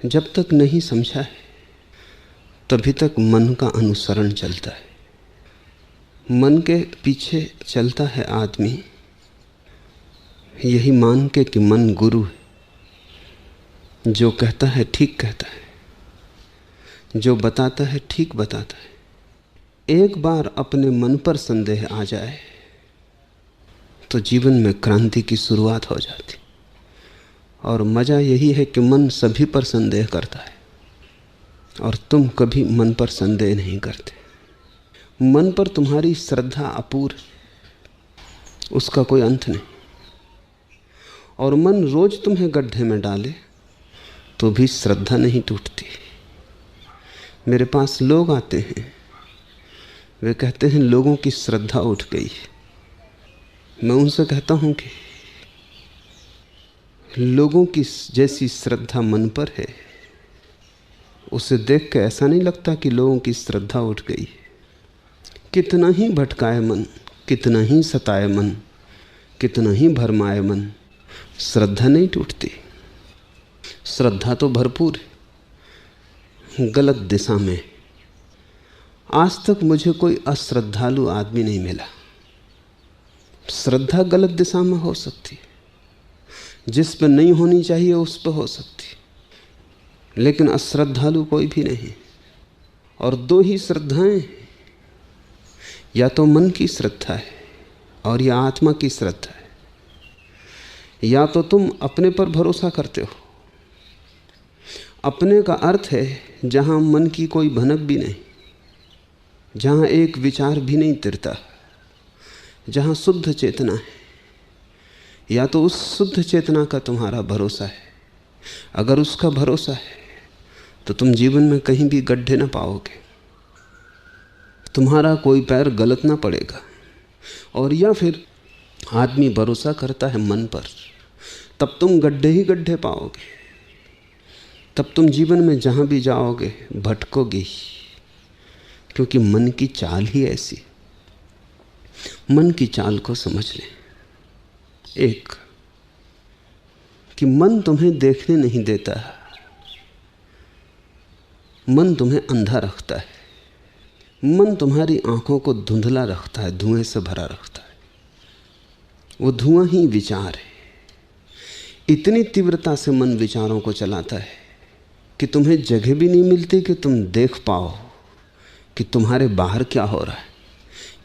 जब तक नहीं समझा है तभी तक मन का अनुसरण चलता है। मन के पीछे चलता है आदमी, यही मान के कि मन गुरु है, जो कहता है ठीक कहता है, जो बताता है ठीक बताता है। एक बार अपने मन पर संदेह आ जाए तो जीवन में क्रांति की शुरुआत हो जाती। और मज़ा यही है कि मन सभी पर संदेह करता है और तुम कभी मन पर संदेह नहीं करते। मन पर तुम्हारी श्रद्धा अपूर्ण, उसका कोई अंत नहीं। और मन रोज तुम्हें गड्ढे में डाले तो भी श्रद्धा नहीं टूटती। मेरे पास लोग आते हैं, वे कहते हैं लोगों की श्रद्धा उठ गई। मैं उनसे कहता हूं कि लोगों की जैसी श्रद्धा मन पर है, उसे देख के ऐसा नहीं लगता कि लोगों की श्रद्धा उठ गई। कितना ही भटकाए मन, कितना ही सताए मन, कितना ही भरमाए मन, श्रद्धा नहीं टूटती। श्रद्धा तो भरपूर है, गलत दिशा में। आज तक मुझे कोई अश्रद्धालु आदमी नहीं मिला। श्रद्धा गलत दिशा में हो सकती है, जिस पर नहीं होनी चाहिए उस पर हो सकती, लेकिन अश्रद्धालु कोई भी नहीं। और दो ही श्रद्धाएं, या तो मन की श्रद्धा है और या आत्मा की श्रद्धा है। या तो तुम अपने पर भरोसा करते हो, अपने का अर्थ है जहां मन की कोई भनक भी नहीं, जहां एक विचार भी नहीं तिरता, जहां शुद्ध चेतना है। या तो उस शुद्ध चेतना का तुम्हारा भरोसा है। अगर उसका भरोसा है तो तुम जीवन में कहीं भी गड्ढे ना पाओगे, तुम्हारा कोई पैर गलत ना पड़ेगा। और या फिर आदमी भरोसा करता है मन पर, तब तुम गड्ढे ही गड्ढे पाओगे। तब तुम जीवन में जहां भी जाओगे भटकोगे ही, क्योंकि मन की चाल ही ऐसी। मन की चाल को समझ लें। एक कि मन तुम्हें देखने नहीं देता, मन तुम्हें अंधा रखता है। मन तुम्हारी आंखों को धुंधला रखता है, धुएं से भरा रखता है। वो धुआं ही विचार है। इतनी तीव्रता से मन विचारों को चलाता है कि तुम्हें जगह भी नहीं मिलती कि तुम देख पाओ कि तुम्हारे बाहर क्या हो रहा है,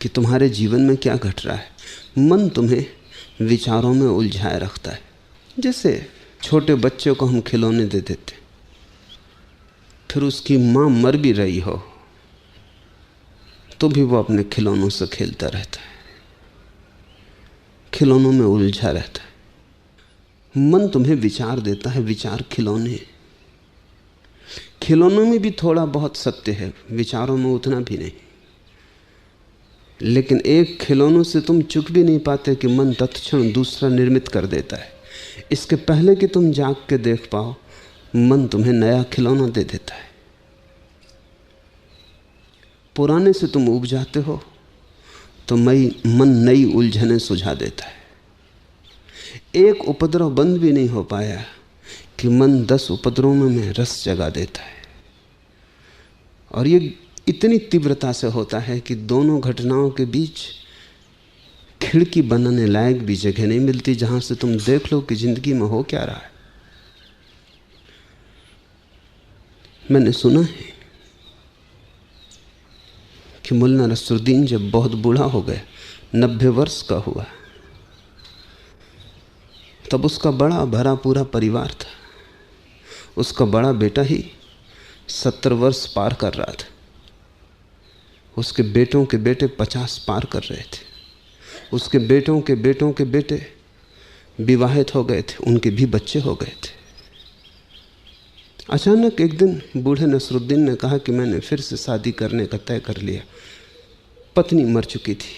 कि तुम्हारे जीवन में क्या घट रहा है। मन तुम्हें विचारों में उलझाए रखता है। जैसे छोटे बच्चे को हम खिलौने दे देते, फिर उसकी माँ मर भी रही हो तो भी वो अपने खिलौनों से खेलता रहता है, खिलौनों में उलझा रहता है। मन तुम्हें विचार देता है, विचार खिलौने। खिलौनों में भी थोड़ा बहुत सत्य है, विचारों में उतना भी नहीं। लेकिन एक खिलौनों से तुम चूक भी नहीं पाते कि मन तत्क्षण दूसरा निर्मित कर देता है। इसके पहले कि तुम जाग के देख पाओ, मन तुम्हें नया खिलौना दे देता है। पुराने से तुम उब जाते हो तो मन नई उलझनें सुझा देता है। एक उपद्रव बंद भी नहीं हो पाया कि मन 10 उपद्रवों में रस जगा देता है। और ये इतनी तीव्रता से होता है कि दोनों घटनाओं के बीच खिड़की बनाने लायक भी जगह नहीं मिलती जहां से तुम देख लो कि जिंदगी में हो क्या रहा है। मैंने सुना है कि मुल्ला नसरुद्दीन जब बहुत बूढ़ा हो गया, 90 वर्ष का हुआ, तब उसका बड़ा भरा पूरा परिवार था। उसका बड़ा बेटा ही 70 वर्ष पार कर रहा था। उसके बेटों के बेटे 50 पार कर रहे थे। उसके बेटों के बेटों के बेटे विवाहित हो गए थे, उनके भी बच्चे हो गए थे। अचानक एक दिन बूढ़े नसरुद्दीन ने कहा कि मैंने फिर से शादी करने का तय कर लिया। पत्नी मर चुकी थी।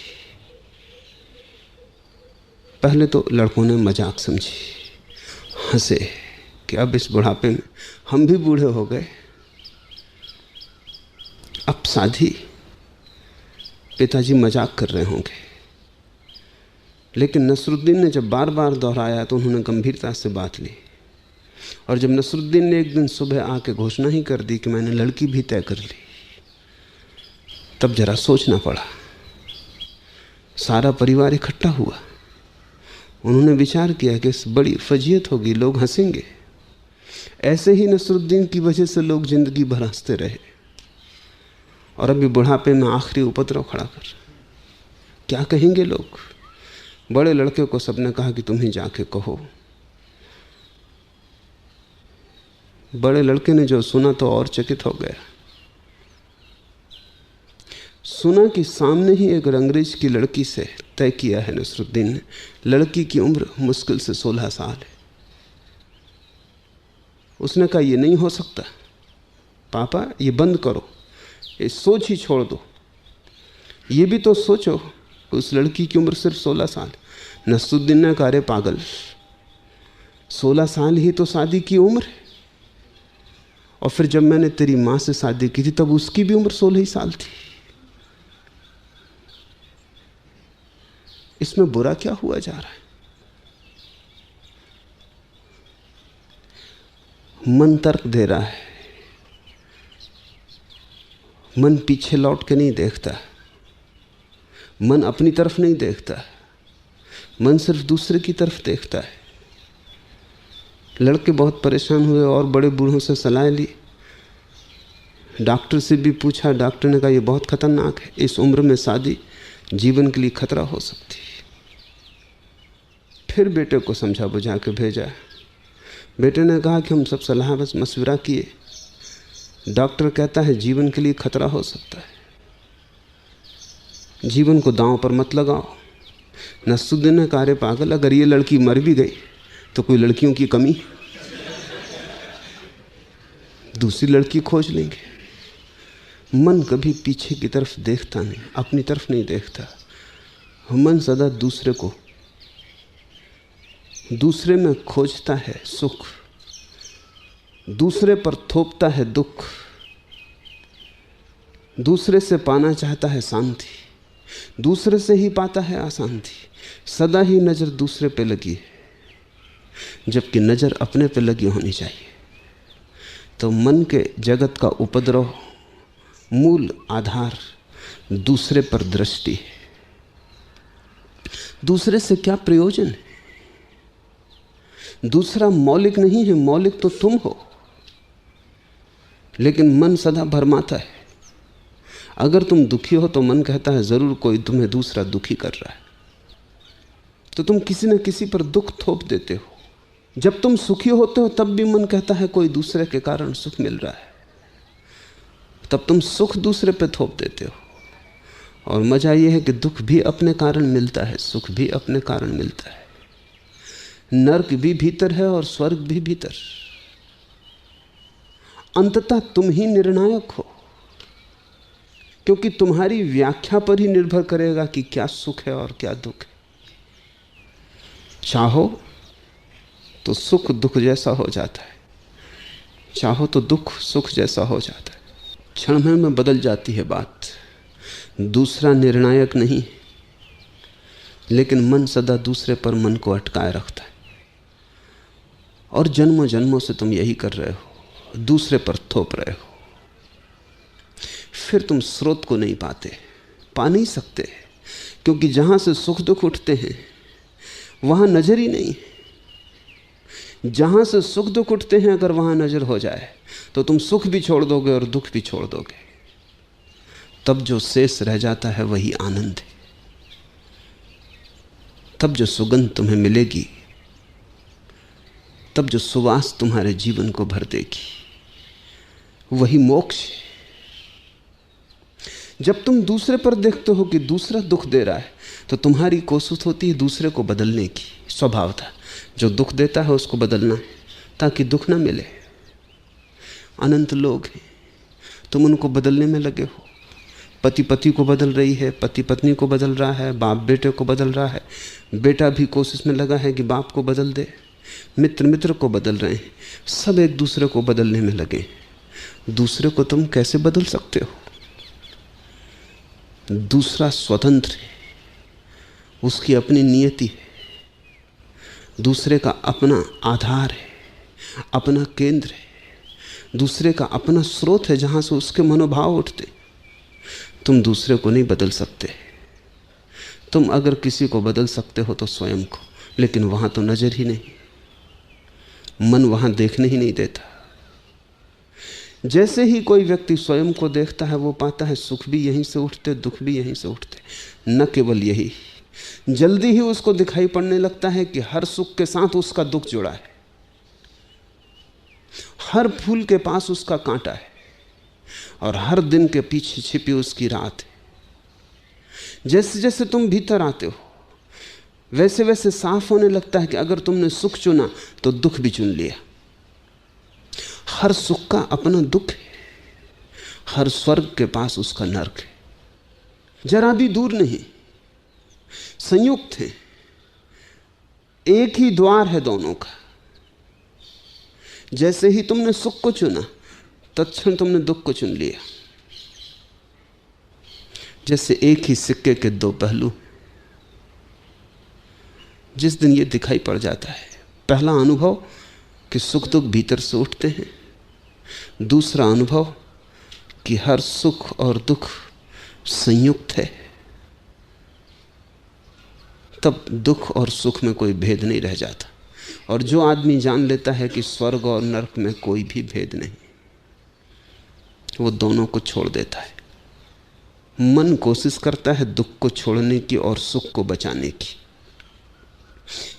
पहले तो लड़कों ने मजाक समझी, हंसे कि अब इस बुढ़ापे में हम भी बूढ़े हो गए, अब शादी। पिताजी मजाक कर रहे होंगे। लेकिन नसरुद्दीन ने जब बार बार दोहराया तो उन्होंने गंभीरता से बात ली और जब नसरुद्दीन ने एक दिन सुबह आके घोषणा ही कर दी कि मैंने लड़की भी तय कर ली, तब जरा सोचना पड़ा। सारा परिवार इकट्ठा हुआ। उन्होंने विचार किया कि इस बड़ी फजीयत होगी, लोग हंसेंगे। ऐसे ही नसरुद्दीन की वजह से लोग जिंदगी भर हंसते रहे, और अभी बुढ़ापे में आखिरी उपद्रव खड़ा कर। क्या कहेंगे लोग? बड़े लड़के को सबने कहा कि तुम ही जाके कहो। बड़े लड़के ने जो सुना तो और चकित हो गया। सुना कि सामने ही एक रंगरेज की लड़की से तय किया है नसरुद्दीन ने। लड़की की उम्र मुश्किल से 16 साल है। उसने कहा ये नहीं हो सकता पापा, ये बंद करो, ये सोच ही छोड़ दो। ये भी तो सोचो, उस लड़की की उम्र सिर्फ 16 साल। नसरुद्दीन ने कहा अरे पागल, 16 साल ही तो शादी की उम्र है। और फिर जब मैंने तेरी माँ से शादी की थी तब उसकी भी उम्र 16 ही साल थी। इसमें बुरा क्या हुआ जा रहा है? मन तर्क दे रहा है। मन पीछे लौट के नहीं देखता, मन अपनी तरफ नहीं देखता, मन सिर्फ दूसरे की तरफ देखता है। लड़के बहुत परेशान हुए और बड़े बूढ़ों से सलाह ली। डॉक्टर से भी पूछा। डॉक्टर ने कहा यह बहुत खतरनाक है, इस उम्र में शादी जीवन के लिए खतरा हो सकती है। फिर बेटे को समझा बुझा के भेजा। बेटे ने कहा कि हम सब सलाह बस मशवरा किए, डॉक्टर कहता है जीवन के लिए खतरा हो सकता है, जीवन को दांव पर मत लगाओ। नसरुद्दीन ने कहा अरे पागल, अगर ये लड़की मर भी गई तो कोई लड़कियों की कमी, दूसरी लड़की खोज लेंगे। मन कभी पीछे की तरफ देखता नहीं, अपनी तरफ नहीं देखता। मन सदा दूसरे को, दूसरे में खोजता है सुख, दूसरे पर थोपता है दुख, दूसरे से पाना चाहता है शांति, दूसरे से ही पाता है अशांति। सदा ही नजर दूसरे पे लगी है, जबकि नजर अपने पे लगी होनी चाहिए। तो मन के जगत का उपद्रव मूल आधार दूसरे पर दृष्टि है। दूसरे से क्या प्रयोजन है? दूसरा मौलिक नहीं है, मौलिक तो तुम हो। लेकिन मन सदा भरमाता है। अगर तुम दुखी हो तो मन कहता है जरूर कोई तुम्हें दूसरा दुखी कर रहा है, तो तुम किसी न किसी पर दुख थोप देते हो। जब तुम सुखी होते हो तब भी मन कहता है कोई दूसरे के कारण सुख मिल रहा है, तब तुम सुख दूसरे पे थोप देते हो। और मजा यह है कि दुख भी अपने कारण मिलता है, सुख भी अपने कारण मिलता है। नरक भी भीतर है और स्वर्ग भी भीतर। अंततः तुम ही निर्णायक हो, क्योंकि तुम्हारी व्याख्या पर ही निर्भर करेगा कि क्या सुख है और क्या दुख है। चाहो तो सुख दुख जैसा हो जाता है, चाहो तो दुख सुख जैसा हो जाता है। क्षण भर में बदल जाती है बात। दूसरा निर्णायक नहीं, लेकिन मन सदा दूसरे पर मन को अटकाए रखता है। और जन्मों जन्मों से तुम यही कर रहे हो, दूसरे पर थोप रहे हो। फिर तुम स्रोत को नहीं पाते, पा नहीं सकते, क्योंकि जहां से सुख दुख उठते हैं वहां नजर ही नहीं। जहां से सुख दुख उठते हैं अगर वहां नजर हो जाए तो तुम सुख भी छोड़ दोगे और दुख भी छोड़ दोगे। तब जो शेष रह जाता है वही आनंद है। तब जो सुगंध तुम्हें मिलेगी, तब जो सुवास तुम्हारे जीवन को भर देगी, वही मोक्ष है। जब तुम दूसरे पर देखते हो कि दूसरा दुख दे रहा है तो तुम्हारी कोशिश होती है दूसरे को बदलने की। स्वभाव था जो दुख देता है उसको बदलना है ताकि दुख ना मिले। अनंत लोग हैं, तुम उनको बदलने में लगे हो। पति पति को बदल रही है, पति पत्नी को बदल रहा है, बाप बेटे को बदल रहा है, बेटा भी कोशिश में लगा है कि बाप को बदल दे, मित्र मित्र को बदल रहे हैं, सब एक दूसरे को बदलने में लगे। दूसरे को तुम कैसे बदल सकते हो? दूसरा स्वतंत्र है, उसकी अपनी नियति है, दूसरे का अपना आधार है, अपना केंद्र है, दूसरे का अपना स्रोत है जहां से उसके मनोभाव उठते। तुम दूसरे को नहीं बदल सकते। तुम अगर किसी को बदल सकते हो तो स्वयं को, लेकिन वहां तो नजर ही नहीं, मन वहां देखने ही नहीं देता। जैसे ही कोई व्यक्ति स्वयं को देखता है वो पाता है सुख भी यहीं से उठते, दुख भी यहीं से उठते। न केवल यही, जल्दी ही उसको दिखाई पड़ने लगता है कि हर सुख के साथ उसका दुख जुड़ा है, हर फूल के पास उसका कांटा है, और हर दिन के पीछे छिपी उसकी रात है। जैसे जैसे तुम भीतर आते हो वैसे वैसे साफ होने लगता है कि अगर तुमने सुख चुना तो दुख भी चुन लिया। हर सुख का अपना दुख है, हर स्वर्ग के पास उसका नरक है, जरा भी दूर नहीं, संयुक्त है, एक ही द्वार है दोनों का। जैसे ही तुमने सुख को चुना तत्क्षण तुमने दुख को चुन लिया। जैसे एक ही सिक्के के दो पहलू। जिस दिन ये दिखाई पड़ जाता है, पहला अनुभव कि सुख दुख भीतर से उठते हैं, दूसरा अनुभव कि हर सुख और दुख संयुक्त है, तब दुख और सुख में कोई भेद नहीं रह जाता। और जो आदमी जान लेता है कि स्वर्ग और नरक में कोई भी भेद नहीं, वो दोनों को छोड़ देता है। मन कोशिश करता है दुख को छोड़ने की और सुख को बचाने की।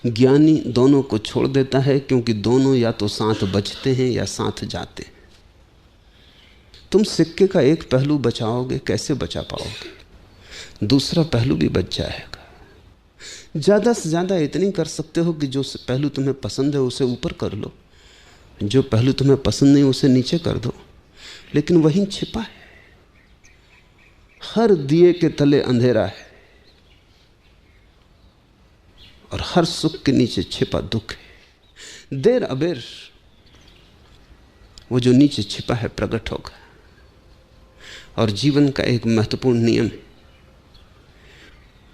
ज्ञानी दोनों को छोड़ देता है, क्योंकि दोनों या तो साथ बचते हैं या साथ जाते हैं। तुम सिक्के का एक पहलू बचाओगे, कैसे बचा पाओगे? दूसरा पहलू भी बच जाएगा। ज्यादा से ज्यादा इतनी कर सकते हो कि जो पहलू तुम्हें पसंद है उसे ऊपर कर लो, जो पहलू तुम्हें पसंद नहीं उसे नीचे कर दो। लेकिन वहीं छिपा है, हर दिए के तले अंधेरा है और हर सुख के नीचे छिपा दुख है। देर अबेर वो जो नीचे छिपा है प्रकट होगा। और जीवन का एक महत्वपूर्ण नियम है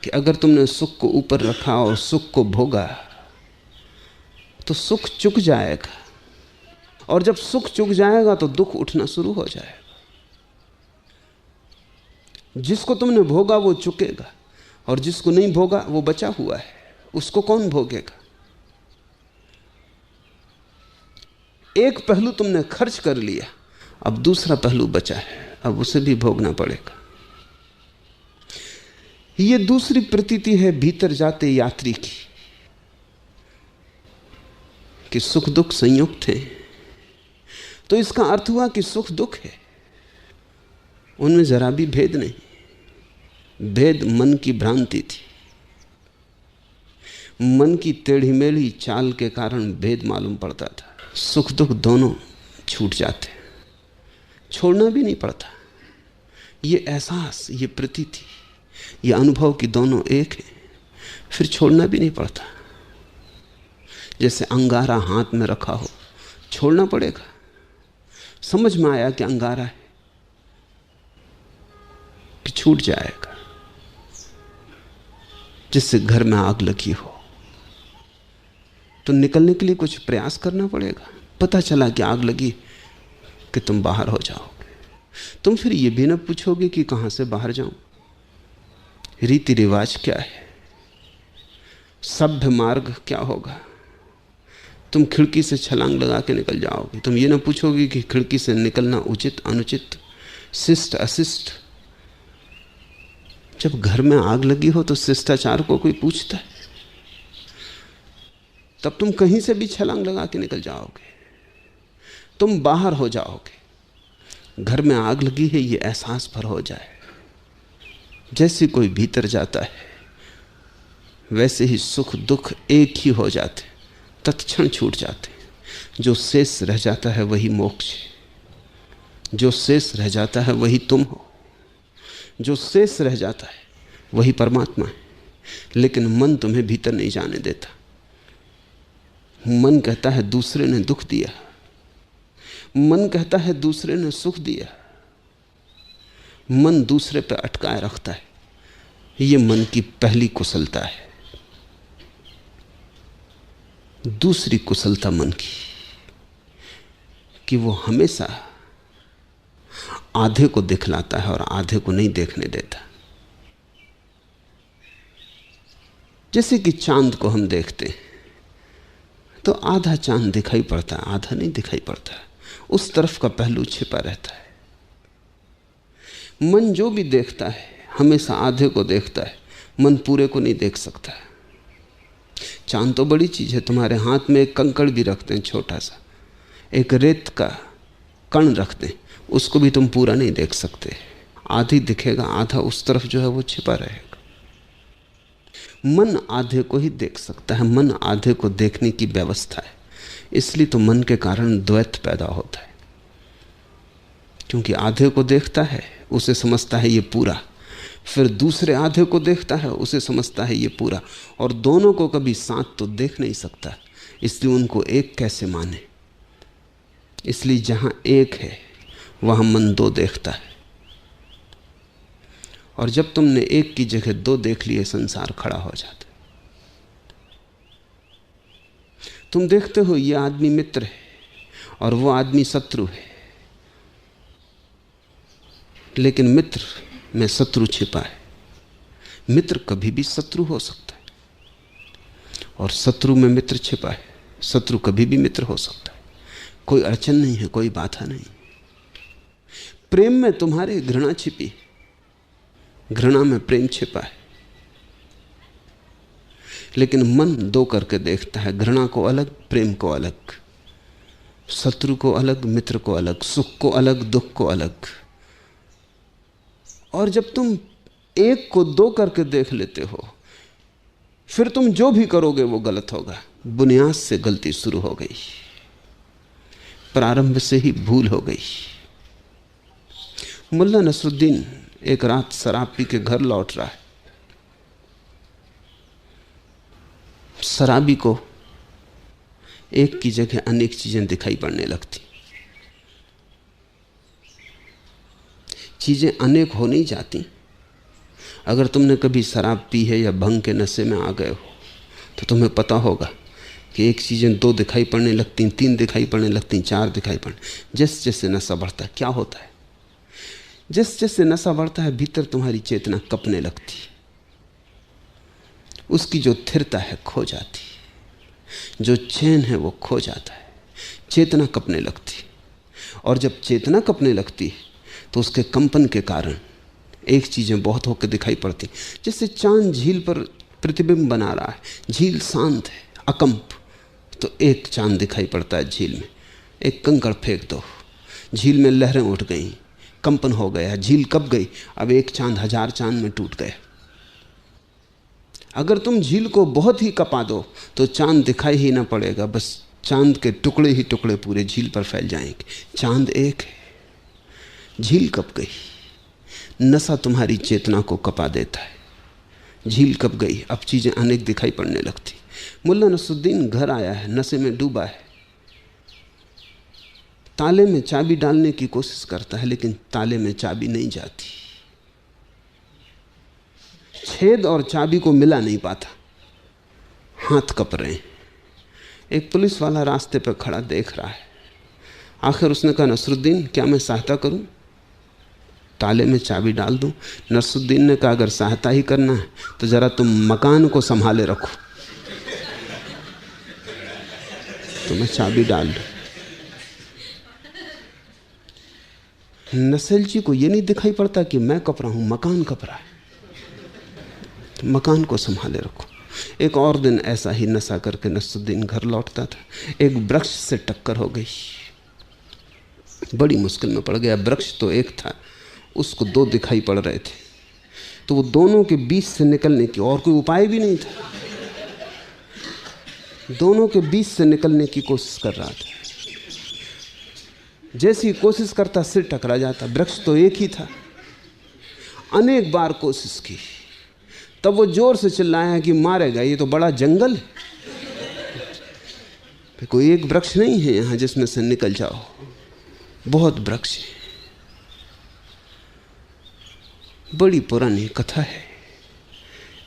कि अगर तुमने सुख को ऊपर रखा और सुख को भोगा तो सुख चुक जाएगा, और जब सुख चुक जाएगा तो दुख उठना शुरू हो जाएगा। जिसको तुमने भोगा वो चुकेगा, और जिसको नहीं भोगा वो बचा हुआ है, उसको कौन भोगेगा? एक पहलू तुमने खर्च कर लिया, अब दूसरा पहलू बचा है, अब उसे भी भोगना पड़ेगा। ये दूसरी प्रतीति है भीतर जाते यात्री की, कि सुख दुख संयुक्त हैं। तो इसका अर्थ हुआ कि सुख दुख है, उनमें जरा भी भेद नहीं। भेद मन की भ्रांति थी, मन की टेढ़ी मेढ़ी चाल के कारण भेद मालूम पड़ता था। सुख दुख दोनों छूट जाते, छोड़ना भी नहीं पड़ता। ये एहसास, ये प्रतीति, ये अनुभव कि दोनों एक है, फिर छोड़ना भी नहीं पड़ता। जैसे अंगारा हाथ में रखा हो, छोड़ना पड़ेगा। समझ में आया कि अंगारा है कि छूट जाएगा। जिससे घर में आग लगी हो तो निकलने के लिए कुछ प्रयास करना पड़ेगा। पता चला कि आग लगी कि तुम बाहर हो जाओगे। तुम फिर ये भी ना पूछोगे कि कहां से बाहर जाऊं, रीति रिवाज क्या है, सभ्य मार्ग क्या होगा। तुम खिड़की से छलांग लगा के निकल जाओगे। तुम ये ना पूछोगे कि खिड़की से निकलना उचित अनुचित, शिष्ट अशिष्ट। जब घर में आग लगी हो तो शिष्टाचार को कोई पूछता है? तब तुम कहीं से भी छलांग लगा के निकल जाओगे, तुम बाहर हो जाओगे। घर में आग लगी है ये एहसास भर हो जाए। जैसे कोई भीतर जाता है वैसे ही सुख दुख एक ही हो जाते, तत्क्षण छूट जाते। जो शेष रह जाता है वही मोक्ष है। जो शेष रह जाता है वही तुम हो। जो शेष रह जाता है वही परमात्मा है। लेकिन मन तुम्हें भीतर नहीं जाने देता। मन कहता है दूसरे ने दुख दिया, मन कहता है दूसरे ने सुख दिया, मन दूसरे पर अटकाए रखता है। ये मन की पहली कुशलता है। दूसरी कुशलता मन की, कि वो हमेशा आधे को दिखलाता है और आधे को नहीं देखने देता। जैसे कि चांद को हम देखते हैं तो आधा चांद दिखाई पड़ता है, आधा नहीं दिखाई पड़ता है, उस तरफ का पहलू छिपा रहता है। मन जो भी देखता है हमेशा आधे को देखता है, मन पूरे को नहीं देख सकता है। चांद तो बड़ी चीज है, तुम्हारे हाथ में एक कंकड़ भी रखते हैं, छोटा सा एक रेत का कण रखते हैं, उसको भी तुम पूरा नहीं देख सकते। आधी दिखेगा, आधा उस तरफ जो है वो छिपा रहेगा। मन आधे को ही देख सकता है, मन आधे को देखने की व्यवस्था है। इसलिए तो मन के कारण द्वैत पैदा होता है, क्योंकि आधे को देखता है, उसे समझता है ये पूरा, फिर दूसरे आधे को देखता है, उसे समझता है ये पूरा, और दोनों को कभी साथ तो देख नहीं सकता। इसलिए उनको एक कैसे माने। इसलिए जहां एक है वहां मन दो देखता है, और जब तुमने एक की जगह दो देख लिए संसार खड़ा हो जाता है। तुम देखते हो ये आदमी मित्र है और वो आदमी शत्रु है, लेकिन मित्र में शत्रु छिपा है। मित्र कभी भी शत्रु हो सकता है और शत्रु में मित्र छिपा है। शत्रु कभी भी मित्र हो सकता है, कोई अड़चन नहीं है, कोई बाधा नहीं। प्रेम में तुम्हारे घृणा छिपी, घृणा में प्रेम छिपा है, लेकिन मन दो करके देखता है, घृणा को अलग, प्रेम को अलग, शत्रु को अलग, मित्र को अलग, सुख को अलग, दुख को अलग। और जब तुम एक को दो करके देख लेते हो, फिर तुम जो भी करोगे वो गलत होगा। बुनियाद से गलती शुरू हो गई, प्रारंभ से ही भूल हो गई। मुल्ला नसरुद्दीन एक रात शराब पी के घर लौट रहा है। शराबी को एक की जगह अनेक चीजें दिखाई पड़ने लगती। चीजें अनेक हो नहीं जाती। अगर तुमने कभी शराब पी है या भंग के नशे में आ गए हो तो तुम्हें पता होगा कि एक चीजें दो दिखाई पड़ने लगती, तीन दिखाई पड़ने लगती, चार दिखाई पड़ने। जैसे जैसे नशा बढ़ता है क्या होता है, जैसे जैसे नशा बढ़ता है भीतर तुम्हारी चेतना कपने लगती, उसकी जो स्थिरता है खो जाती, जो चैन है वो खो जाता है, चेतना कपने लगती। और जब चेतना कपने लगती तो उसके कंपन के कारण एक चीजें बहुत होकर दिखाई पड़ती। जैसे चांद झील पर प्रतिबिंब बना रहा है, झील शांत है, अकंप, तो एक चांद दिखाई पड़ता है झील में। एक कंकड़ फेंक दो, झील में लहरें उठ गई, कंपन हो गया, झील कब गई, अब एक चांद हजार चांद में टूट गया। अगर तुम झील को बहुत ही कपा दो तो चांद दिखाई ही ना पड़ेगा, बस चांद के टुकड़े ही टुकड़े पूरे झील पर फैल जाएंगे। चांद एक है, झील कब गई। नशा तुम्हारी चेतना को कपा देता है, झील कब गई, अब चीजें अनेक दिखाई पड़ने लगती। मुल्ला नसरुद्दीन घर आया है, नशे में डूबा है, ताले में चाबी डालने की कोशिश करता है, लेकिन ताले में चाबी नहीं जाती, छेद और चाबी को मिला नहीं पाता, हाथ कप रहे हैं। एक पुलिस वाला रास्ते पर खड़ा देख रहा है। आखिर उसने कहा, नसरुद्दीन क्या मैं सहायता करूं, ताले में चाबी डाल दूं? नसरुद्दीन ने कहा, अगर सहायता ही करना है तो जरा तुम मकान को संभाले रखो, तो मैं चाबी डाल दूं। नसेलची को यह नहीं दिखाई पड़ता कि मैं कप रहा हूं, मकान कप रहा है, तो मकान को संभाले रखो। एक और दिन ऐसा ही नशा करके नसरुद्दीन घर लौटता था, एक वृक्ष से टक्कर हो गई, बड़ी मुश्किल में पड़ गया। वृक्ष तो एक था, उसको दो दिखाई पड़ रहे थे, तो वो दोनों के बीच से निकलने की और कोई उपाय भी नहीं था, दोनों के बीच से निकलने की कोशिश कर रहा था। जैसी कोशिश करता सिर टकरा जाता, वृक्ष तो एक ही था। अनेक बार कोशिश की, तब वो जोर से चिल्लाया कि मारेगा, ये तो बड़ा जंगल है, कोई एक वृक्ष नहीं है यहां जिसमें से निकल जाओ, बहुत वृक्ष है। बड़ी पुरानी कथा है।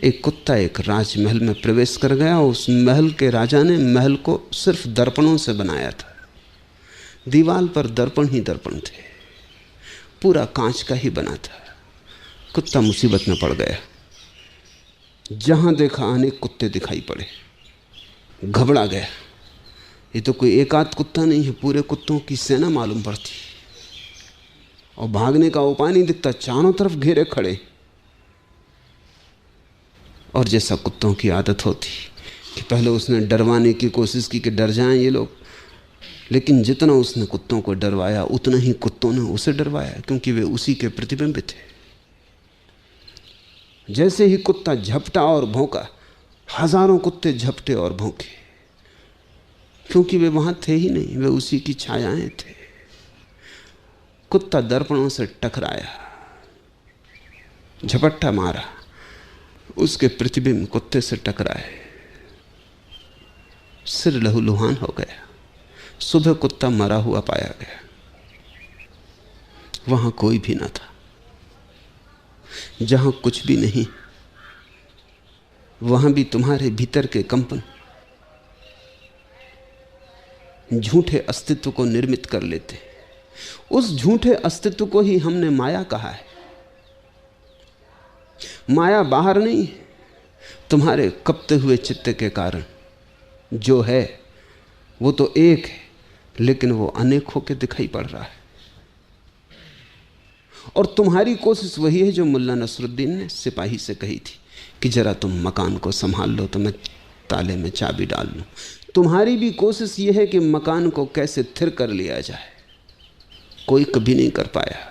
एक कुत्ता एक राजमहल में प्रवेश कर गया। उस महल के राजा ने महल को सिर्फ दर्पणों से बनाया था। दीवार पर दर्पण ही दर्पण थे, पूरा कांच का ही बना था। कुत्ता मुसीबत में पड़ गया। जहां देखा अनेक कुत्ते दिखाई पड़े, घबरा गया। ये तो कोई एक आध कुत्ता नहीं है, पूरे कुत्तों की सेना मालूम पड़ती, और भागने का उपाय नहीं दिखता, चारों तरफ घेरे खड़े। और जैसा कुत्तों की आदत होती कि पहले उसने डरवाने की कोशिश की कि डर जाएं ये लोग, लेकिन जितना उसने कुत्तों को डरवाया उतना ही कुत्तों ने उसे डरवाया, क्योंकि वे उसी के प्रतिबिंब थे। जैसे ही कुत्ता झपटा और भौंका, हजारों कुत्ते झपटे और भौंके, क्योंकि वे वहां थे ही नहीं, वे उसी की छायाएं थे। कुत्ता दर्पणों से टकराया, झपट्टा मारा, उसके प्रतिबिंब कुत्ते से टकराए, सिर लहूलुहान हो गया। सुबह कुत्ता मरा हुआ पाया गया। वहां कोई भी न था। जहां कुछ भी नहीं, वहां भी तुम्हारे भीतर के कंपन झूठे अस्तित्व को निर्मित कर लेते। उस झूठे अस्तित्व को ही हमने माया कहा है। माया बाहर नहीं, तुम्हारे कपते हुए चित्त के कारण जो है वो तो एक है, लेकिन वो अनेक होकर दिखाई पड़ रहा है। और तुम्हारी कोशिश वही है जो मुल्ला नसरुद्दीन ने सिपाही से कही थी कि जरा तुम मकान को संभाल लो तो मैं ताले में चाबी डाल लूं। तुम्हारी भी कोशिश यह है कि मकान को कैसे थिर कर लिया जाए। कोई कभी नहीं कर पाया।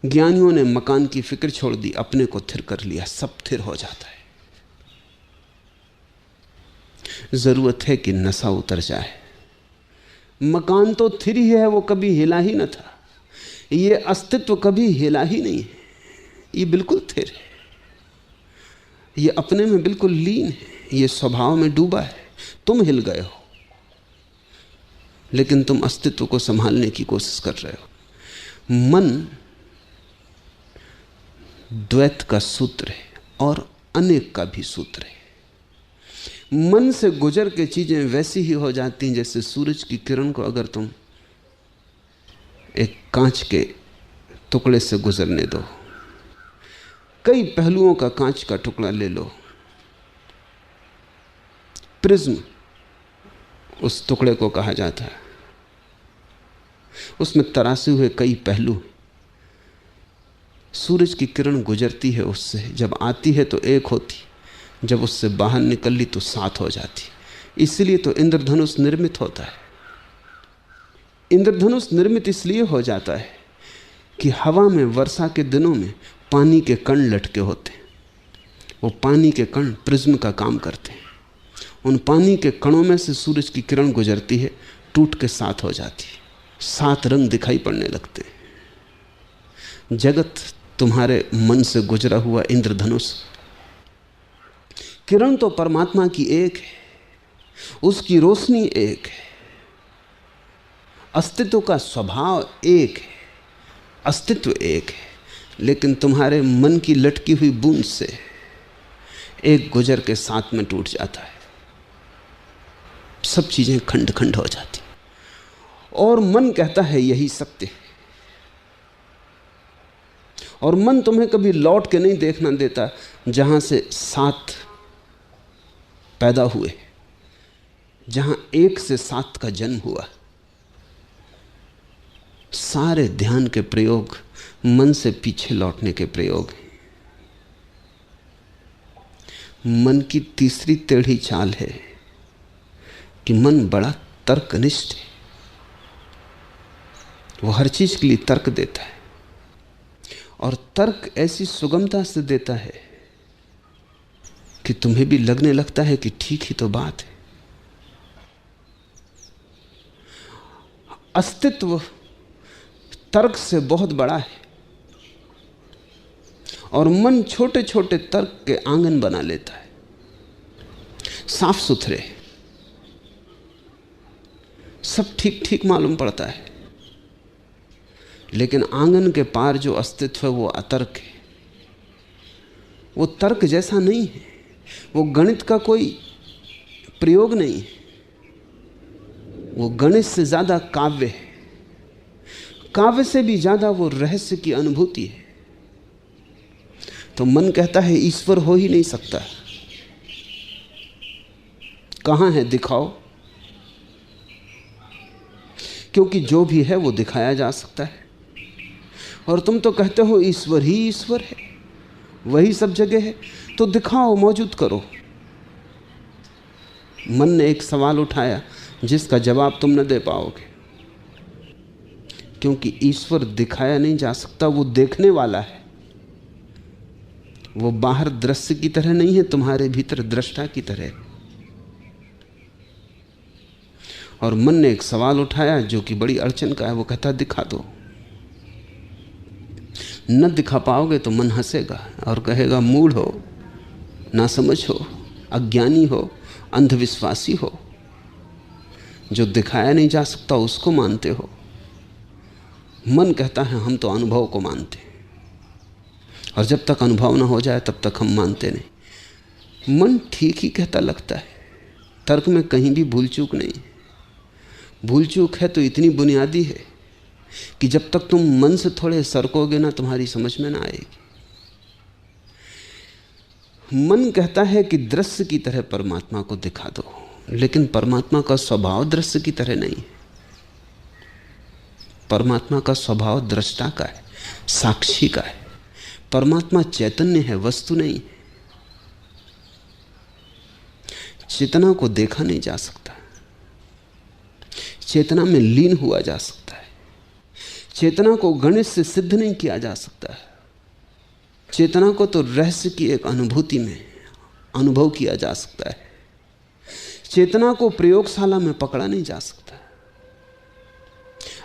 ज्ञानियों ने मकान की फिक्र छोड़ दी, अपने को थिर कर लिया, सब थिर हो जाता है। जरूरत है कि नशा उतर जाए। मकान तो थिर ही है, वो कभी हिला ही न था। ये अस्तित्व कभी हिला ही नहीं है, ये बिल्कुल थिर है, ये अपने में बिल्कुल लीन है, ये स्वभाव में डूबा है। तुम हिल गए हो, लेकिन तुम अस्तित्व को संभालने की कोशिश कर रहे हो। मन द्वैत का सूत्र है और अनेक का भी सूत्र है। मन से गुजर के चीजें वैसी ही हो जाती हैं जैसे सूरज की किरण को अगर तुम एक कांच के टुकड़े से गुजरने दो। कई पहलुओं का कांच का टुकड़ा ले लो, प्रिज्म उस टुकड़े को कहा जाता है। उसमें तरासे हुए कई पहलू। सूरज की किरण गुजरती है उससे, जब आती है तो एक होती, जब उससे बाहर निकल ली तो सात हो जाती। इसलिए तो इंद्रधनुष निर्मित होता है। इंद्रधनुष निर्मित इसलिए हो जाता है कि हवा में वर्षा के दिनों में पानी के कण लटके होते हैं। वो पानी के कण प्रिज्म का काम करते हैं। उन पानी के कणों में से सूरज की किरण गुजरती है, टूट के सात हो जाती है, सात रंग दिखाई पड़ने लगते हैं। जगत तुम्हारे मन से गुजरा हुआ इंद्रधनुष। किरण तो परमात्मा की एक है, उसकी रोशनी एक है, अस्तित्व का स्वभाव एक है, अस्तित्व एक है, लेकिन तुम्हारे मन की लटकी हुई बूंद से एक गुजर के साथ में टूट जाता है। सब चीजें खंड खंड हो जाती, और मन कहता है यही सत्य है। और मन तुम्हें कभी लौट के नहीं देखना देता जहां से सात पैदा हुए, जहां एक से सात का जन्म हुआ। सारे ध्यान के प्रयोग मन से पीछे लौटने के प्रयोग हैं। मन की तीसरी टेढ़ी चाल है कि मन बड़ा तर्कनिष्ठ है। वो हर चीज के लिए तर्क देता है, और तर्क ऐसी सुगमता से देता है कि तुम्हें भी लगने लगता है कि ठीक ही तो बात है। अस्तित्व तर्क से बहुत बड़ा है, और मन छोटे छोटे तर्क के आंगन बना लेता है, साफ सुथरे, सब ठीक ठीक मालूम पड़ता है। लेकिन आंगन के पार जो अस्तित्व है वो अतर्क है। वो तर्क जैसा नहीं है, वो गणित का कोई प्रयोग नहीं है, वो गणित से ज्यादा काव्य है, काव्य से भी ज्यादा वो रहस्य की अनुभूति है। तो मन कहता है ईश्वर हो ही नहीं सकता, कहां है दिखाओ, क्योंकि जो भी है वो दिखाया जा सकता है। और तुम तो कहते हो ईश्वर ही ईश्वर है, वही सब जगह है, तो दिखाओ, मौजूद करो। मन ने एक सवाल उठाया जिसका जवाब तुम न दे पाओगे, क्योंकि ईश्वर दिखाया नहीं जा सकता, वो देखने वाला है। वो बाहर दृश्य की तरह नहीं है, तुम्हारे भीतर दृष्टा की तरह। और मन ने एक सवाल उठाया जो कि बड़ी अड़चन का है। वो कहता दिखा दो। न दिखा पाओगे तो मन हंसेगा और कहेगा मूढ़ हो, नासमझ हो, अज्ञानी हो, अंधविश्वासी हो, जो दिखाया नहीं जा सकता उसको मानते हो। मन कहता है हम तो अनुभव को मानते हैं, और जब तक अनुभव ना हो जाए तब तक हम मानते नहीं। मन ठीक ही कहता लगता है, तर्क में कहीं भी भूल चूक नहीं। भूल चूक है तो इतनी बुनियादी है कि जब तक तुम मन से थोड़े सरकोगे ना, तुम्हारी समझ में ना आएगी। मन कहता है कि दृश्य की तरह परमात्मा को दिखा दो, लेकिन परमात्मा का स्वभाव दृश्य की तरह नहीं है। परमात्मा का स्वभाव दृष्टा का है, साक्षी का है। परमात्मा चैतन्य है, वस्तु नहीं। चेतना को देखा नहीं जा सकता, चेतना में लीन हुआ जा सकता है। चेतना को गणित से सिद्ध नहीं किया जा सकता है। चेतना को तो रहस्य की एक अनुभूति में अनुभव किया जा सकता है। चेतना को प्रयोगशाला में पकड़ा नहीं जा सकता।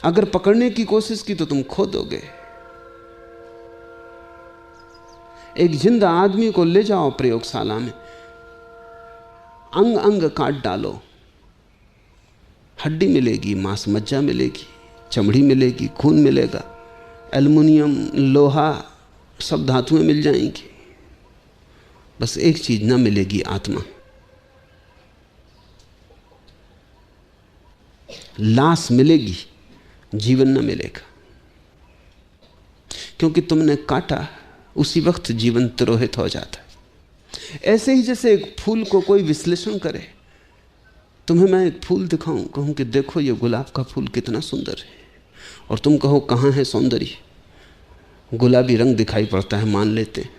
अगर पकड़ने की कोशिश की तो तुम खो दोगे। एक जिंदा आदमी को ले जाओ प्रयोगशाला में, अंग अंग काट डालो, हड्डी मिलेगी, मांस मज्जा मिलेगी, चमड़ी मिलेगी, खून मिलेगा, एल्युमिनियम, लोहा, सब धातुएं मिल जाएंगी। बस एक चीज ना मिलेगी, आत्मा। लाश मिलेगी, जीवन न मिलेगा, क्योंकि तुमने काटा उसी वक्त जीवन तिरोहित हो जाता है। ऐसे ही जैसे एक फूल को कोई विश्लेषण करे, तुम्हें मैं एक फूल दिखाऊं, कहूं कि देखो ये गुलाब का फूल कितना सुंदर है, और तुम कहो कहां है सौंदर्य, गुलाबी रंग दिखाई पड़ता है, मान लेते हैं।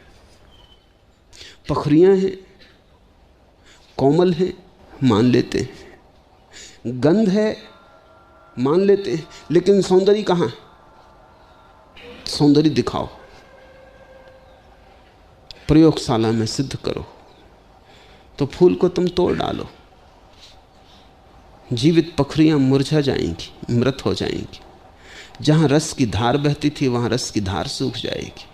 पखरियां हैं, कोमल हैं, मान लेते हैं। गंध है, मान लेते हैं, लेकिन सौंदर्य कहां है? सौंदर्य दिखाओ, प्रयोगशाला में सिद्ध करो। तो फूल को तुम तोड़ डालो, जीवित पखरियां मुरझा जाएंगी, मृत हो जाएंगी। जहां रस की धार बहती थी वहां रस की धार सूख जाएगी।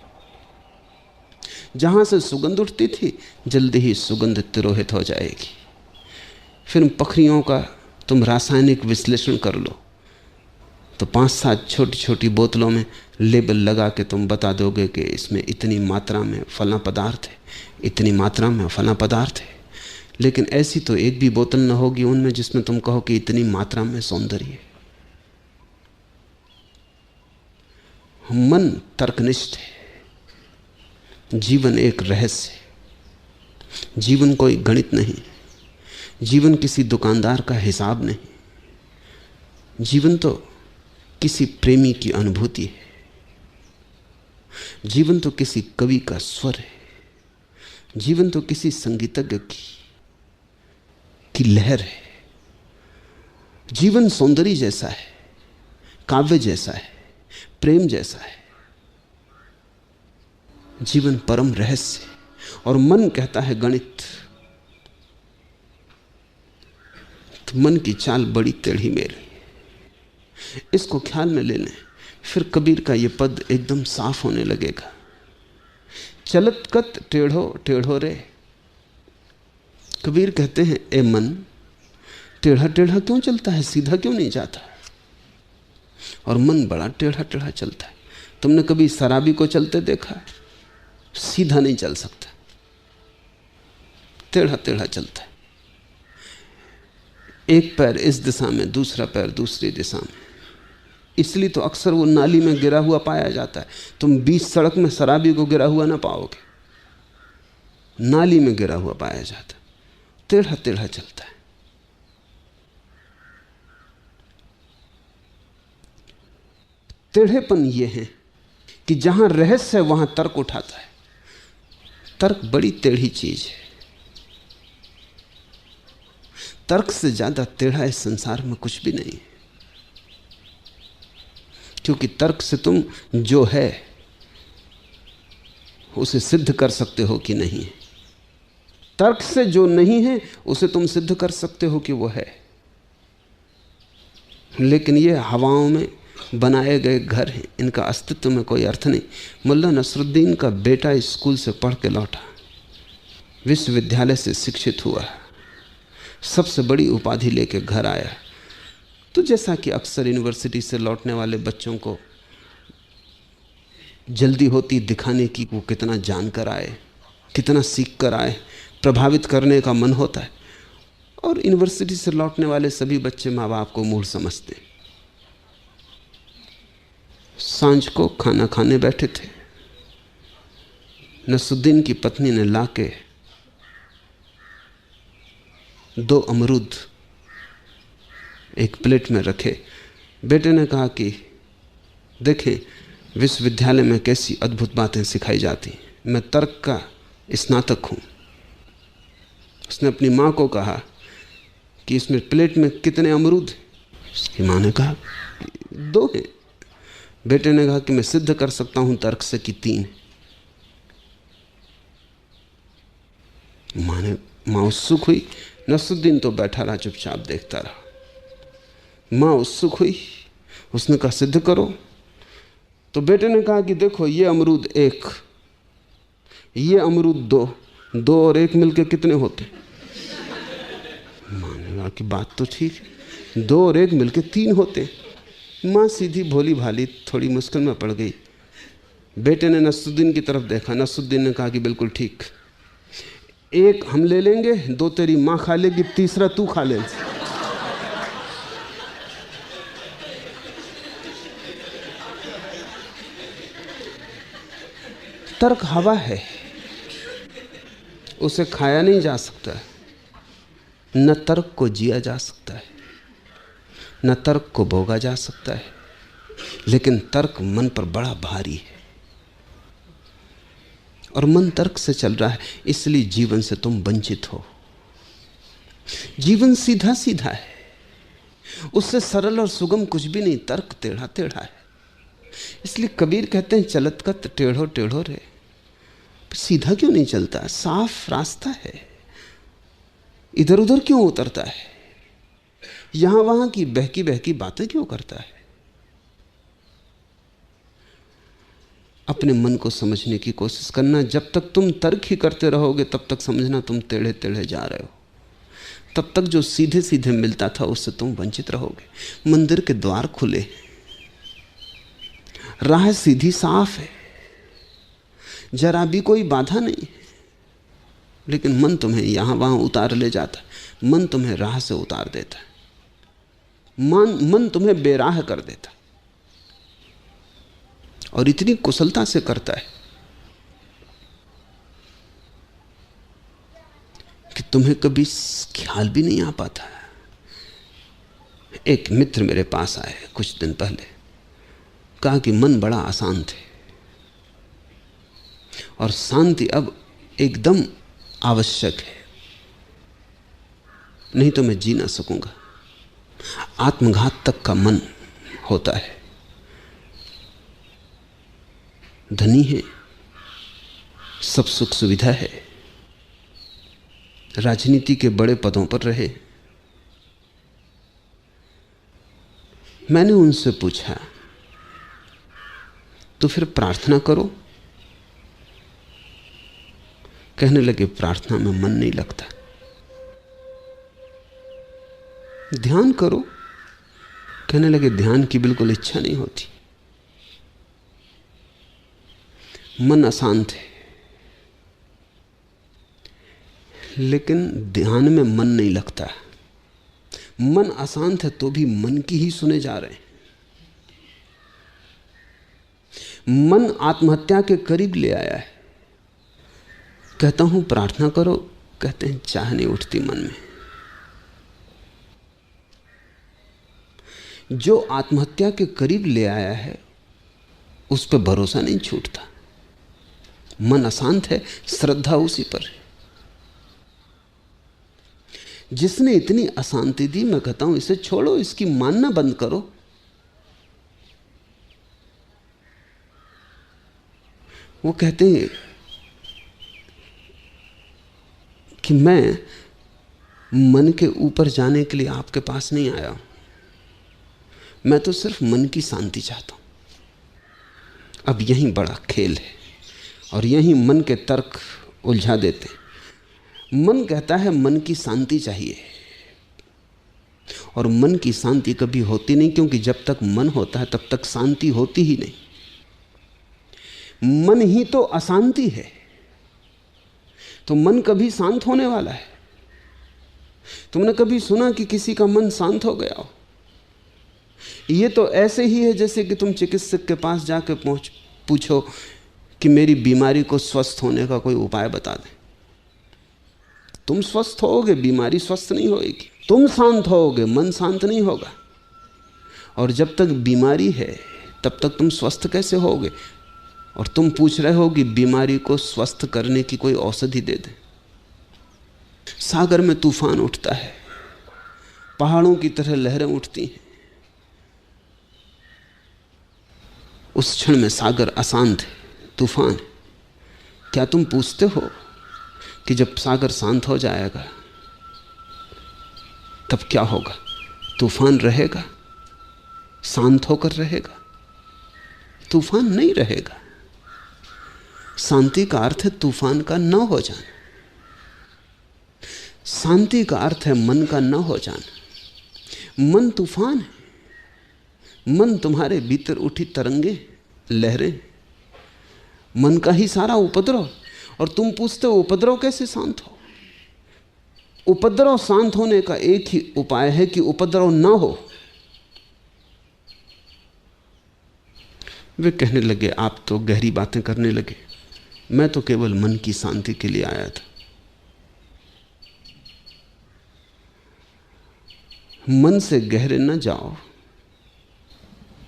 जहां से सुगंध उठती थी जल्दी ही सुगंध तिरोहित हो जाएगी। फिर पखरियों का तुम रासायनिक विश्लेषण कर लो तो 5-7 छोटी छोटी बोतलों में लेबल लगा के तुम बता दोगे कि इसमें इतनी मात्रा में फला पदार्थ है, इतनी मात्रा में फला पदार्थ है। लेकिन ऐसी तो एक भी बोतल न होगी उनमें जिसमें तुम कहो कि इतनी मात्रा में सौंदर्य है। मन तर्कनिष्ठ है। जीवन एक रहस्य है। जीवन कोई गणित नहीं, जीवन किसी दुकानदार का हिसाब नहीं। जीवन तो किसी प्रेमी की अनुभूति है। जीवन तो किसी कवि का स्वर है। जीवन तो किसी संगीतज्ञ की लहर है। जीवन सौंदर्य जैसा है, काव्य जैसा है, प्रेम जैसा है। जीवन परम रहस्य है। और मन कहता है गणित। तो मन की चाल बड़ी टेढ़ी मेढ़ी। इसको ख्याल में ले लें, फिर कबीर का यह पद एकदम साफ होने लगेगा। चलत कत टेढ़ो टेढ़ो रे। कबीर कहते हैं ए मन, टेढ़ा टेढ़ा क्यों चलता है, सीधा क्यों नहीं जाता? और मन बड़ा टेढ़ा टेढ़ा चलता है। तुमने कभी शराबी को चलते देखा? सीधा नहीं चल सकता, टेढ़ा टेढ़ा चलता है। एक पैर इस दिशा में, दूसरा पैर दूसरी दिशा में। इसलिए तो अक्सर वो नाली में गिरा हुआ पाया जाता है। तुम बीच सड़क में शराबी को गिरा हुआ ना पाओगे, नाली में गिरा हुआ पाया जाता, टेढ़ा टेढ़ा चलता है। टेढ़ेपन ये है कि जहां रहस्य है वहां तर्क उठाता है। तर्क बड़ी टेढ़ी चीज है। तर्क से ज्यादा टेढ़ा इस संसार में कुछ भी नहीं है, क्योंकि तर्क से तुम जो है उसे सिद्ध कर सकते हो कि नहीं है। तर्क से जो नहीं है उसे तुम सिद्ध कर सकते हो कि वो है। लेकिन ये हवाओं में बनाए गए घर हैं, इनका अस्तित्व में कोई अर्थ नहीं। मुल्ला नसरुद्दीन का बेटा स्कूल से पढ़ के लौटा, विश्वविद्यालय से शिक्षित हुआ, सबसे बड़ी उपाधि लेके घर आया। तो जैसा कि अक्सर यूनिवर्सिटी से लौटने वाले बच्चों को जल्दी होती दिखाने की वो कितना जानकर आए, कितना सीख कर आए, प्रभावित करने का मन होता है। और यूनिवर्सिटी से लौटने वाले सभी बच्चे माँ बाप को मूढ़ समझते। सांझ को खाना खाने बैठे थे। नसरुद्दीन की पत्नी ने लाके 2 अमरूद एक प्लेट में रखे। बेटे ने कहा कि देखें विश्वविद्यालय में कैसी अद्भुत बातें सिखाई जाती, मैं तर्क का स्नातक हूं। उसने अपनी मां को कहा कि इसमें प्लेट में कितने अमरूद हैं? उसकी मां ने कहा 2 हैं। बेटे ने कहा कि मैं सिद्ध कर सकता हूं तर्क से कि 3 हैं। मां उत्सुक हुई। नसरुद्दीन तो बैठा रहा, चुपचाप देखता रहा। मां उत्सुक हुई, उसने कहा सिद्ध करो। तो बेटे ने कहा कि देखो ये अमरूद 1, ये अमरूद 2, 2 और 1 मिलके कितने होते? मां ने कहा कि बात तो ठीक है, 2 और 1 मिलके 3 होते। मां सीधी भोली भाली थोड़ी मुश्किल में पड़ गई। बेटे ने नसरुद्दीन की तरफ देखा। नसरुद्दीन ने कहा कि बिल्कुल ठीक, 1 हम ले लेंगे, 2 तेरी मां खा लेगी, तीसरा तू खा ले। तर्क हवा है, उसे खाया नहीं जा सकता। न तर्क को जिया जा सकता है, न तर्क को भोगा जा सकता है। लेकिन तर्क मन पर बड़ा भारी है, और मन तर्क से चल रहा है, इसलिए जीवन से तुम वंचित हो। जीवन सीधा सीधा है, उससे सरल और सुगम कुछ भी नहीं। तर्क टेढ़ा टेढ़ा है। इसलिए कबीर कहते हैं चलत कत टेढ़ो टेढ़ो रे। सीधा क्यों नहीं चलता? साफ रास्ता है, इधर उधर क्यों उतरता है? यहां वहां की बहकी बहकी बातें क्यों करता है? अपने मन को समझने की कोशिश करना। जब तक तुम तर्क ही करते रहोगे तब तक समझना तुम टेढ़े टेढ़े जा रहे हो। तब तक जो सीधे सीधे मिलता था उससे तुम वंचित रहोगे। मंदिर के द्वार खुले, राह सीधी साफ है, जरा भी कोई बाधा नहीं, लेकिन मन तुम्हें यहां वहां उतार ले जाता है। मन तुम्हें राह से उतार देता है। मन तुम्हें बेराह कर देता, और इतनी कुशलता से करता है कि तुम्हें कभी ख्याल भी नहीं आ पाता। एक मित्र मेरे पास आए कुछ दिन पहले, कहा कि मन बड़ा आसान थे और शांति अब एकदम आवश्यक है, नहीं तो मैं जी ना सकूंगा। आत्मघात तक का मन होता है। धनी है, सब सुख सुविधा है, राजनीति के बड़े पदों पर रहे। मैंने उनसे पूछा तो फिर प्रार्थना करो। कहने लगे प्रार्थना में मन नहीं लगता। ध्यान करो। कहने लगे ध्यान की बिल्कुल इच्छा नहीं होती। मन अशांत है, लेकिन ध्यान में मन नहीं लगता। मन अशांत है तो भी मन की ही सुने जा रहे हैं। मन आत्महत्या के करीब ले आया है। कहता हूं प्रार्थना करो, कहते हैं चाह नहीं उठती मन में। जो आत्महत्या के करीब ले आया है उस पर भरोसा नहीं छूटता। मन अशांत है, श्रद्धा उसी पर है। जिसने इतनी अशांति दी, मैं कहता हूं इसे छोड़ो, इसकी मानना बंद करो। वो कहते हैं कि मैं मन के ऊपर जाने के लिए आपके पास नहीं आया हूं, मैं तो सिर्फ मन की शांति चाहता हूं। अब यही बड़ा खेल है और यही मन के तर्क उलझा देते हैं। मन कहता है मन की शांति चाहिए, और मन की शांति कभी होती नहीं, क्योंकि जब तक मन होता है तब तक शांति होती ही नहीं। मन ही तो अशांति है, तो मन कभी शांत होने वाला है? तुमने कभी सुना कि किसी का मन शांत हो गया हो? ये तो ऐसे ही है जैसे कि तुम चिकित्सक के पास जाकर पूछो कि मेरी बीमारी को स्वस्थ होने का कोई उपाय बता दें। तुम स्वस्थ होगे, बीमारी स्वस्थ नहीं होगी। तुम शांत होगे, मन शांत नहीं होगा। और जब तक बीमारी है तब तक तुम स्वस्थ कैसे होगे? और तुम पूछ रहे हो कि बीमारी को स्वस्थ करने की कोई औषधि दे दे। सागर में तूफान उठता है, पहाड़ों की तरह लहरें उठती हैं। उस क्षण में सागर अशांत है, तूफान है। क्या तुम पूछते हो कि जब सागर शांत हो जाएगा तब क्या होगा? तूफान रहेगा? शांत होकर रहेगा? तूफान नहीं रहेगा। शांति का अर्थ है तूफान का न हो जाना। शांति का अर्थ है मन का न हो जाना। मन तूफान है, मन तुम्हारे भीतर उठी तरंगे, लहरें, मन का ही सारा उपद्रव। और तुम पूछते हो उपद्रव कैसे शांत हो? उपद्रव शांत होने का एक ही उपाय है कि उपद्रव ना हो। वे कहने लगे आप तो गहरी बातें करने लगे, मैं तो केवल मन की शांति के लिए आया था। मन से गहरे न जाओ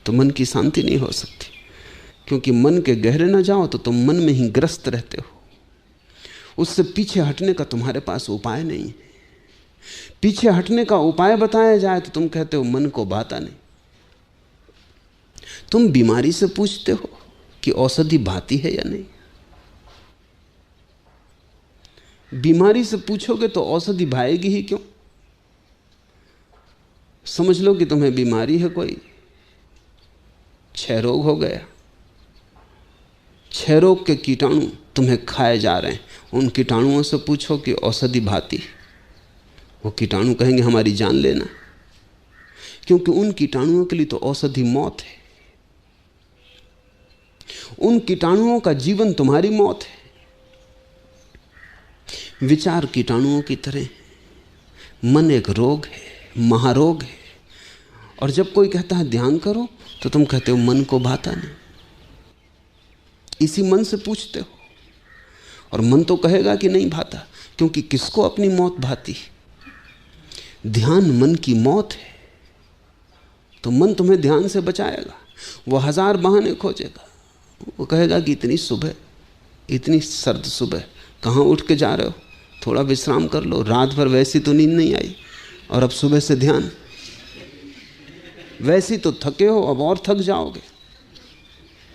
तो मन की शांति नहीं हो सकती, क्योंकि मन के गहरे न जाओ तो तुम मन में ही ग्रस्त रहते हो। उससे पीछे हटने का तुम्हारे पास उपाय नहीं है। पीछे हटने का उपाय बताया जाए तो तुम कहते हो मन को भाता नहीं। तुम बीमारी से पूछते हो कि औषधि भाती है या नहीं। बीमारी से पूछोगे तो औषधि भाएगी ही क्यों? समझ लो कि तुम्हें बीमारी है, कोई क्षय रोग हो गया, क्षय रोग के कीटाणु तुम्हें खाए जा रहे हैं। उन कीटाणुओं से पूछो कि औषधि भाती, वो कीटाणु कहेंगे हमारी जान लेना, क्योंकि उन कीटाणुओं के लिए तो औषधि मौत है। उन कीटाणुओं का जीवन तुम्हारी मौत है। विचार कीटाणुओं की तरह, मन एक रोग है, महारोग है। और जब कोई कहता है ध्यान करो तो तुम कहते हो मन को भाता नहीं। इसी मन से पूछते हो और मन तो कहेगा कि नहीं भाता, क्योंकि किसको अपनी मौत भाती? ध्यान मन की मौत है, तो मन तुम्हें ध्यान से बचाएगा। वो हजार बहाने खोजेगा। वो कहेगा कि इतनी सुबह, इतनी सर्द सुबह कहाँ उठ के जा रहे हो, थोड़ा विश्राम कर लो, रात भर वैसी तो नींद नहीं आई और अब सुबह से ध्यान, वैसी तो थके हो, अब और थक जाओगे,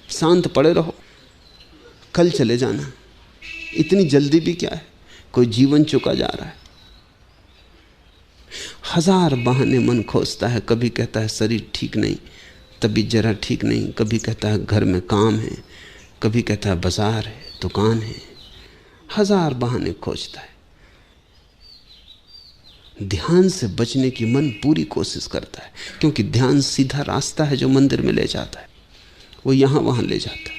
शांत पड़े रहो, कल चले जाना, इतनी जल्दी भी क्या है, कोई जीवन चुका जा रहा है। हजार बहाने मन खोजता है। कभी कहता है शरीर ठीक नहीं, तबीयत जरा ठीक नहीं, कभी कहता है घर में काम है, कभी कहता है बाजार है, दुकान है, हजार बहाने खोजता है। ध्यान से बचने की मन पूरी कोशिश करता है, क्योंकि ध्यान सीधा रास्ता है जो मंदिर में ले जाता है, वो यहां वहां ले जाता है।